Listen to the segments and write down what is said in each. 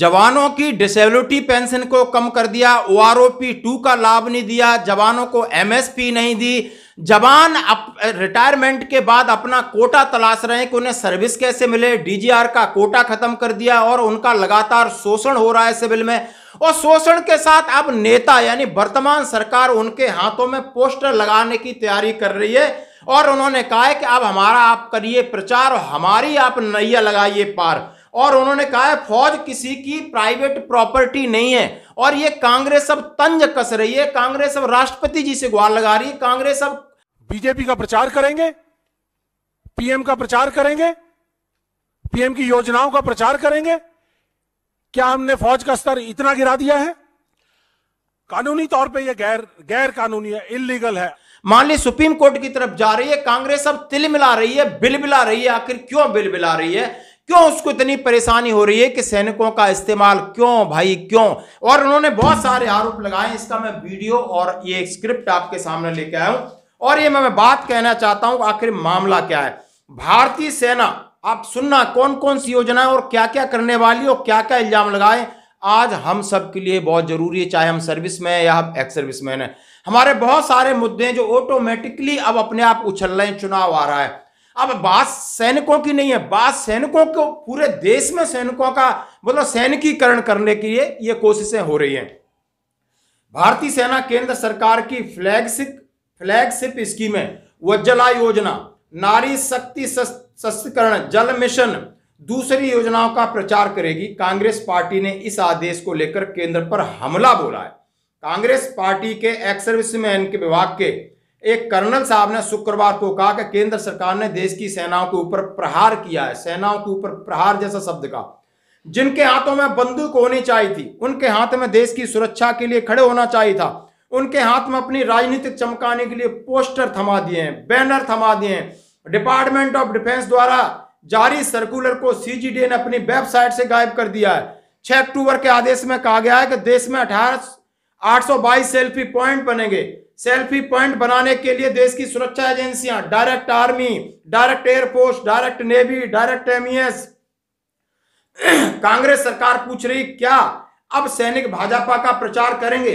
जवानों की disability pension को कम कर दिया, ओआरओपी 2 का लाभ नहीं दिया, जवानों को एमएसपी नहीं दी। जवान रिटायरमेंट के बाद अपना कोटा तलाश रहे हैं कि उन्हें सर्विस कैसे मिले। डीजीआर का कोटा खत्म कर दिया और उनका लगातार शोषण हो रहा है सिविल में। और शोषण के साथ अब नेता यानी वर्तमान सरकार उनके हाथों में पोस्टर लगाने की तैयारी कर रही है और उन्होंने कहा है कि अब हमारा आप करिए प्रचार, हमारी आप नैया लगाइए पार। और उन्होंने कहा है फौज किसी की प्राइवेट प्रॉपर्टी नहीं है। और ये कांग्रेस अब तंज कस रही है, कांग्रेस अब राष्ट्रपति जी से गुहार लगा रही है, कांग्रेस अब बीजेपी का प्रचार करेंगे, पीएम का प्रचार करेंगे, पीएम की योजनाओं का प्रचार करेंगे। क्या हमने फौज का स्तर इतना गिरा दिया है? कानूनी तौर पे ये गैर कानूनी है, इल्लीगल है। मान ली सुप्रीम कोर्ट की तरफ जा रही है कांग्रेस, अब तिल मिला रही है, बिल बिला रही है। आखिर क्यों बिल बिला रही है? क्यों उसको इतनी परेशानी हो रही है कि सैनिकों का इस्तेमाल क्यों भाई क्यों? और उन्होंने बहुत सारे आरोप लगाए। इसका मैं वीडियो और ये स्क्रिप्ट आपके सामने लेके आया हूं और ये मैं बात कहना चाहता हूं आखिर मामला क्या है। भारतीय सेना, आप सुनना कौन कौन सी योजना और क्या क्या करने वाली और क्या क्या इल्जाम लगाए, आज हम सब के लिए बहुत जरूरी है, चाहे हम सर्विस में या हम एक्स सर्विसमैन है। हमारे बहुत सारे मुद्दे हैं जो ऑटोमेटिकली अब अपने आप उछल रहे हैं, चुनाव आ रहा है। अब बात सैनिकों की नहीं है, बात सैनिकों को पूरे देश में सैनिकों का मतलब सैनिकीकरण करने के लिए ये कोशिशें हो रही हैं। भारतीय सेना केंद्र सरकार की फ्लैगशिप स्कीम है उज्ज्वला योजना, नारी शक्ति सशक्तिकरण, जल मिशन, दूसरी योजनाओं का प्रचार करेगी। कांग्रेस पार्टी ने इस आदेश को लेकर केंद्र पर हमला बोला है। कांग्रेस पार्टी के एक्स सर्विसमैन के विभाग के एक कर्नल साहब ने शुक्रवार को कहा कि केंद्र सरकार ने देश की सेनाओं के ऊपर प्रहार किया है। सेनाओं के ऊपर प्रहार जैसा शब्द का, जिनके हाथों में बंदूक होनी चाहिए थी, उनके हाथ में देश की सुरक्षा के लिए खड़े होना चाहिए था, उनके हाथ में अपनी राजनीतिक चमकाने के लिए पोस्टर थमा दिए हैं, बैनर थमा दिए हैं। डिपार्टमेंट ऑफ डिफेंस द्वारा जारी सर्कुलर को सीजीडी ने अपनी वेबसाइट से गायब कर दिया है। 6 अक्टूबर के आदेश में कहा गया है कि देश में 822 सेल्फी पॉइंट बनेंगे। सेल्फी पॉइंट बनाने के लिए देश की सुरक्षा एजेंसियां, direct army, direct air force, direct navy, direct MES. Congress सरकार पूछ रही क्या अब सैनिक भाजपा का प्रचार करेंगे?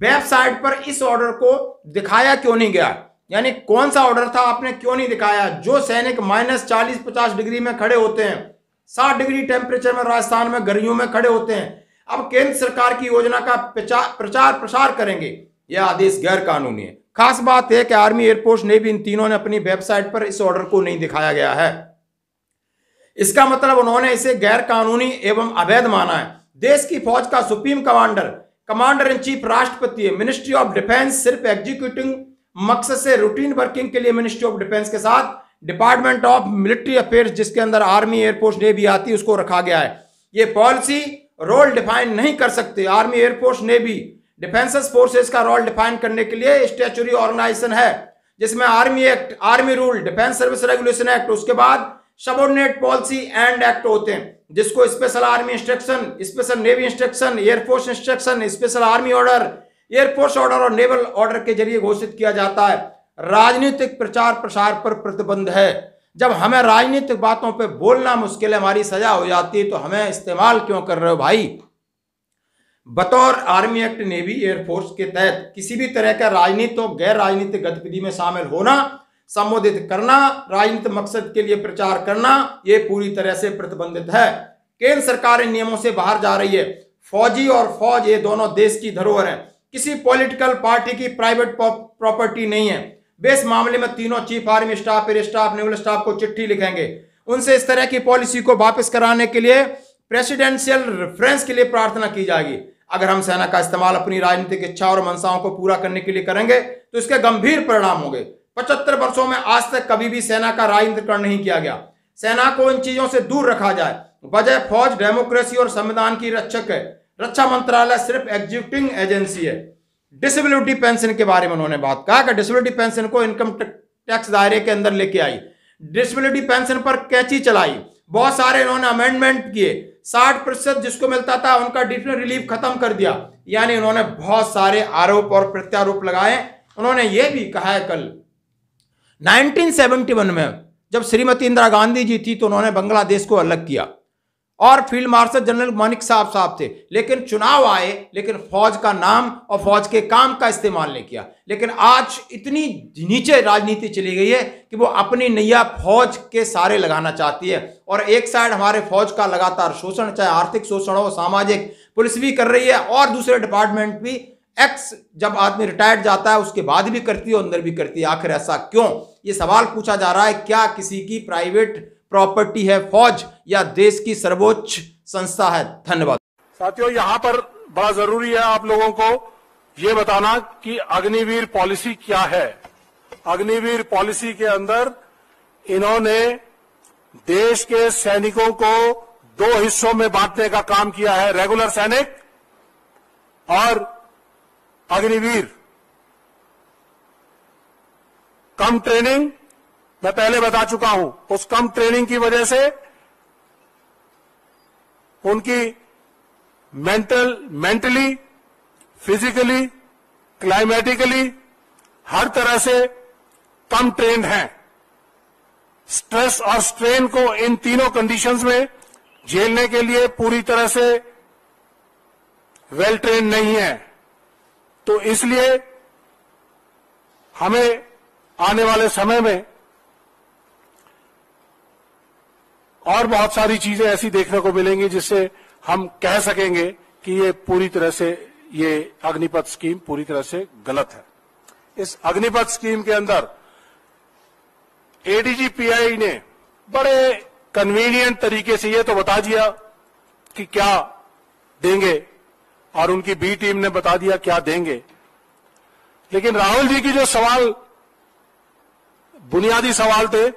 वेबसाइट पर इस ऑर्डर को दिखाया क्यों नहीं गया? यानी कौन सा ऑर्डर था, आपने क्यों नहीं दिखाया? जो सैनिक -40-50 डिग्री में खड़े होते हैं, 60 डिग्री टेम्परेचर में राजस्थान में गर्मियों में खड़े होते हैं, अब केंद्र सरकार की योजना का प्रचार प्रसार करेंगे। यह आदेश गैर कानूनी है। खास बात है कि आर्मी, एयरफोर्स, नेवी इन तीनों ने अपनी वेबसाइट पर इस ऑर्डर को नहीं दिखाया गया है। इसका मतलब उन्होंने इसे गैर कानूनी एवं अवैध माना है। देश की फौज का सुप्रीम कमांडर इन चीफ राष्ट्रपति है। मिनिस्ट्री ऑफ डिफेंस सिर्फ एग्जीक्यूटिंग मकसद से रूटीन वर्किंग के लिए मिनिस्ट्री ऑफ डिफेंस के साथ डिपार्टमेंट ऑफ मिलिट्री अफेयर्स, जिसके अंदर आर्मी, एयरफोर्स, नेवी आती है, उसको रखा गया है। ये पॉलिसी रोल डिफाइन नहीं कर सकते। Army, air force, navy, defence forces का रोल डिफाइन करने के लिए स्टैट्यूटरी ऑर्गेनाइजेशन है, जिसमें army act, army rule, defence service regulation act, उसके बाद सबऑर्डिनेट पॉलिसी एंड एक्ट होते हैं, जिसको special army instruction, special navy instruction, air force instruction, special army order, air force order और नेवल ऑर्डर के जरिए घोषित किया जाता है। राजनीतिक प्रचार प्रसार पर प्रतिबंध है। जब हमें राजनीतिक बातों पे बोलना मुश्किल है, हमारी सजा हो जाती है, तो हमें इस्तेमाल क्यों कर रहे हो भाई? बतौर आर्मी एक्ट, नेवी, एयरफोर्स के तहत किसी भी तरह का राजनीतिक और गैर राजनीतिक गतिविधि में शामिल होना, संबोधित करना, राजनीतिक मकसद के लिए प्रचार करना, यह पूरी तरह से प्रतिबंधित है। केंद्र सरकार इन नियमों से बाहर जा रही है। फौजी और फौज ये दोनों देश की धरोहर है, किसी पॉलिटिकल पार्टी की प्राइवेट प्रॉपर्टी नहीं है। वे इस मामले में तीनों chief army staff, air staff, naval staff को चिट्ठी लिखेंगे। उनसे इस तरह की पॉलिसी को वापस कराने के लिए प्रेसिडेंशियल रेफरेंस के लिए प्रार्थना की जाएगी। अगर हम सेना का इस्तेमाल अपनी राजनीतिक इच्छा और मंशाओं को पूरा करने के लिए करेंगे तो इसके गंभीर परिणाम होंगे। 75 वर्षों में आज तक कभी भी सेना का राजनीतिकरण नहीं किया गया। सेना को इन चीजों से दूर रखा जाए। वजह फौज डेमोक्रेसी और संविधान की रक्षक है। रक्षा मंत्रालय सिर्फ एग्जीक्यूटिंग एजेंसी है। डिसेबिलिटी पेंशन के बारे में उन्होंने बात कहा कि डिसेबिलिटी पेंशन को इनकम टैक्स दायरे के अंदर लेके आई। डिसेबिलिटी पेंशन पर कैंची चलाई। बहुत सारे इन्होंने अमेंडमेंट किए। 60% जिसको मिलता था उनका डिफरेंट रिलीफ खत्म कर दिया। यानी उन्होंने बहुत सारे आरोप और प्रत्यारोप लगाए। उन्होंने ये भी कहा है कल 1971 में जब श्रीमती इंदिरा गांधी जी थी तो उन्होंने बांग्लादेश को अलग किया और फील्ड मार्शल जनरल मानिक साहब थे। लेकिन चुनाव आए, लेकिन फौज का नाम और फौज के काम का इस्तेमाल नहीं किया। लेकिन आज इतनी नीचे राजनीति चली गई है कि वो अपनी नैया फौज के सारे लगाना चाहती है। और एक साइड हमारे फौज का लगातार शोषण, चाहे आर्थिक शोषण हो, सामाजिक, पुलिस भी कर रही है और दूसरे डिपार्टमेंट भी। एक्स जब आदमी रिटायर्ड जाता है उसके बाद भी करती है, अंदर भी करती है। आखिर ऐसा क्यों? ये सवाल पूछा जा रहा है। क्या किसी की प्राइवेट प्रॉपर्टी है फौज या देश की सर्वोच्च संस्था है? धन्यवाद साथियों, यहां पर बड़ा जरूरी है आप लोगों को यह बताना कि अग्निवीर पॉलिसी क्या है। अग्निवीर पॉलिसी के अंदर इन्होंने देश के सैनिकों को 2 हिस्सों में बांटने का काम किया है, रेगुलर सैनिक और अग्निवीर। कम ट्रेनिंग मैं पहले बता चुका हूं, उस कम ट्रेनिंग की वजह से उनकी मेंटली, फिजिकली, क्लाइमेटिकली हर तरह से कम ट्रेंड हैं। स्ट्रेस और स्ट्रेन को इन तीनों कंडीशंस में झेलने के लिए पूरी तरह से वेल ट्रेंड नहीं है। तो इसलिए हमें आने वाले समय में और बहुत सारी चीजें ऐसी देखने को मिलेंगी जिससे हम कह सकेंगे कि ये पूरी तरह से, ये अग्निपथ स्कीम पूरी तरह से गलत है। इस अग्निपथ स्कीम के अंदर एडीजीपीआई ने बड़े कन्वीनियंट तरीके से ये तो बता दिया कि क्या देंगे और उनकी बी टीम ने बता दिया क्या देंगे। लेकिन राहुल जी की जो सवाल, बुनियादी सवाल थे,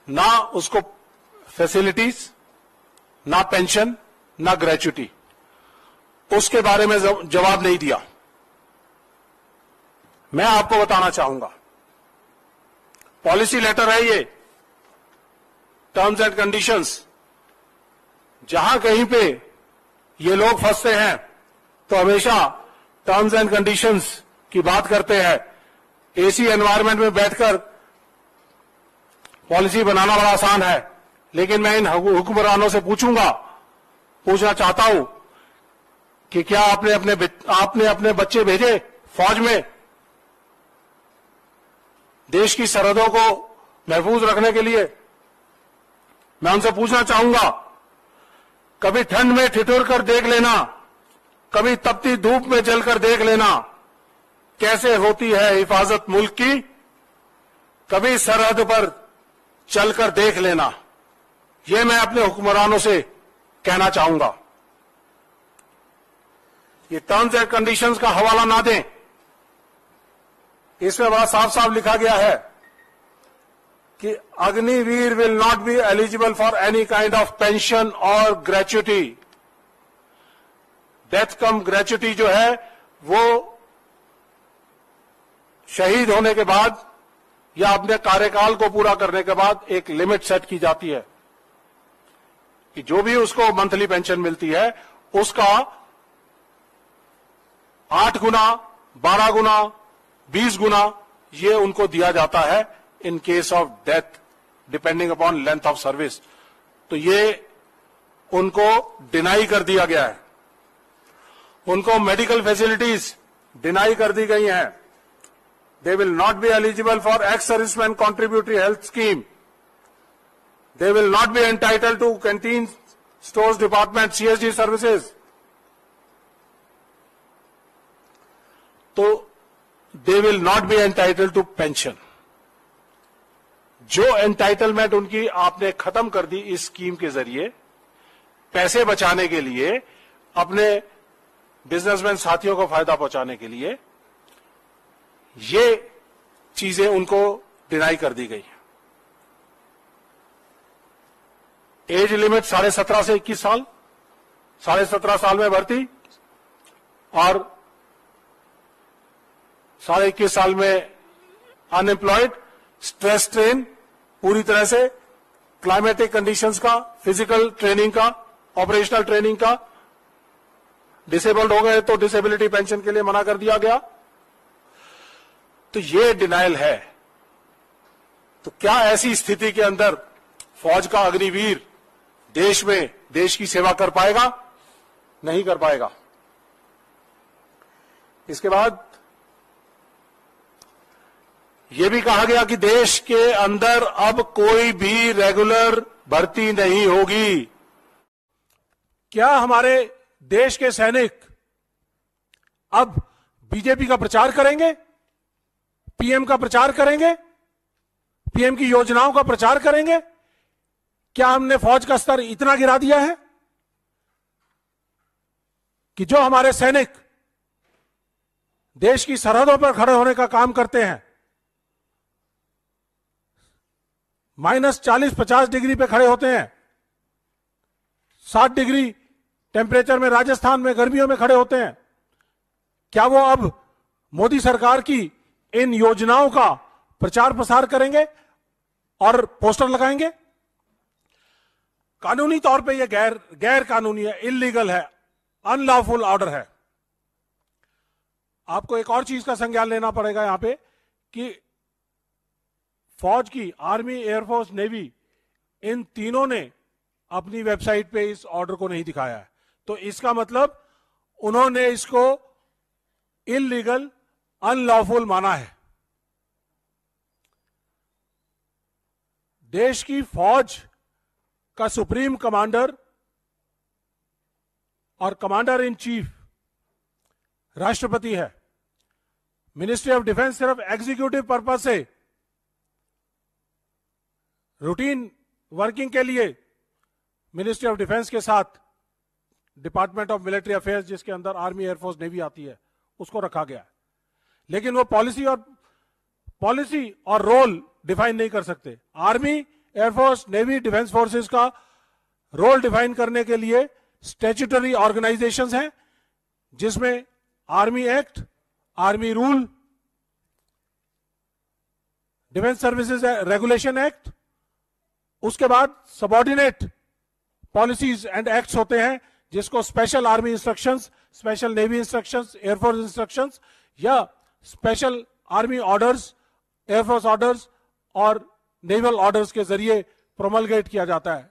ना उसको फैसिलिटीज, ना पेंशन, ना ग्रेच्युटी, उसके बारे में जवाब नहीं दिया। मैं आपको बताना चाहूंगा, पॉलिसी लेटर है ये, टर्म्स एंड कंडीशंस। जहां कहीं पे ये लोग फंसते हैं तो हमेशा टर्म्स एंड कंडीशंस की बात करते हैं। एसी एनवायरनमेंट में बैठकर पॉलिसी बनाना बड़ा आसान है, लेकिन मैं इन हुक्मरानों से पूछना चाहता हूं कि क्या आपने अपने बच्चे भेजे फौज में देश की सरहदों को महफूज रखने के लिए? मैं उनसे पूछना चाहूंगा, कभी ठंड में ठिठुर कर देख लेना, कभी तपती धूप में जलकर देख लेना कैसे होती है हिफाजत मुल्क की, कभी सरहद पर चलकर देख लेना। यह मैं अपने हुक्मरानों से कहना चाहूंगा। ये टर्म्स एंड कंडीशंस का हवाला ना दें, इसमें बड़ा साफ साफ लिखा गया है कि Agniveer will not be eligible for any kind of pension और ग्रेच्युटी। डेथ कम ग्रेच्युटी जो है वो शहीद होने के बाद या अपने कार्यकाल को पूरा करने के बाद एक लिमिट सेट की जाती है कि जो भी उसको मंथली पेंशन मिलती है उसका 8 गुना, 12 गुना, 20 गुना ये उनको दिया जाता है in case of death, depending upon length of service. तो ये उनको डिनाई कर दिया गया है। उनको मेडिकल फैसिलिटीज डिनाई कर दी गई हैं। They will not be eligible for ex-serviceman contributory health scheme. They will not be entitled to canteen, stores department, CSD services. तो they will not be entitled to pension. जो entitlement उनकी आपने खत्म कर दी इस स्कीम के जरिए, पैसे बचाने के लिए, अपने बिजनेसमैन साथियों को फायदा पहुंचाने के लिए, ये चीजें उनको डिनाई कर दी गई। एज लिमिट 17.5 से 21 साल, 17.5 साल में भर्ती और 21.5 साल में अनएम्प्लॉयड, स्ट्रेस स्ट्रेन पूरी तरह से, क्लाइमेटिक कंडीशंस का, फिजिकल ट्रेनिंग का, ऑपरेशनल ट्रेनिंग का, डिसेबल्ड हो गए तो डिसेबिलिटी पेंशन के लिए मना कर दिया गया। तो ये डिनाइल है। तो क्या ऐसी स्थिति के अंदर फौज का अग्निवीर देश में देश की सेवा कर पाएगा? नहीं कर पाएगा। इसके बाद यह भी कहा गया कि देश के अंदर अब कोई भी रेगुलर भर्ती नहीं होगी। क्या हमारे देश के सैनिक अब बीजेपी का प्रचार करेंगे? पीएम का प्रचार करेंगे? पीएम की योजनाओं का प्रचार करेंगे? क्या हमने फौज का स्तर इतना गिरा दिया है कि जो हमारे सैनिक देश की सरहदों पर खड़े होने का काम करते हैं, -40-50 डिग्री पे खड़े होते हैं, 60 डिग्री टेम्परेचर में राजस्थान में गर्मियों में खड़े होते हैं, क्या वो अब मोदी सरकार की इन योजनाओं का प्रचार प्रसार करेंगे और पोस्टर लगाएंगे? कानूनी तौर पे ये गैर कानूनी है, इल्लीगल है, अनलॉफुल ऑर्डर है। आपको एक और चीज का संज्ञान लेना पड़ेगा यहां पे कि फौज की, आर्मी, एयरफोर्स, नेवी, इन तीनों ने अपनी वेबसाइट पे इस ऑर्डर को नहीं दिखाया है। तो इसका मतलब उन्होंने इसको इल्लीगल, अनलॉफुल माना है। देश की फौज का सुप्रीम कमांडर और कमांडर इन चीफ राष्ट्रपति है। मिनिस्ट्री ऑफ डिफेंस सिर्फ एग्जीक्यूटिव पर्पस से, रूटीन वर्किंग के लिए मिनिस्ट्री ऑफ डिफेंस के साथ डिपार्टमेंट ऑफ मिलिट्री अफेयर्स, जिसके अंदर आर्मी, एयरफोर्स, नेवी आती है, उसको रखा गया है। लेकिन वो पॉलिसी और रोल डिफाइन नहीं कर सकते। Army, air force, navy, defence forces का रोल डिफाइन करने के लिए स्टैट्यूटरी ऑर्गेनाइजेशंस हैं, जिसमें army act, army rule, defence services regulation act, उसके बाद सबऑर्डिनेट पॉलिसीज एंड एक्ट्स होते हैं, जिसको special army instructions, special navy instructions, air force instructions या special army orders, air force orders और नेवल ऑर्डर्स के जरिए प्रोमलगेट किया जाता है।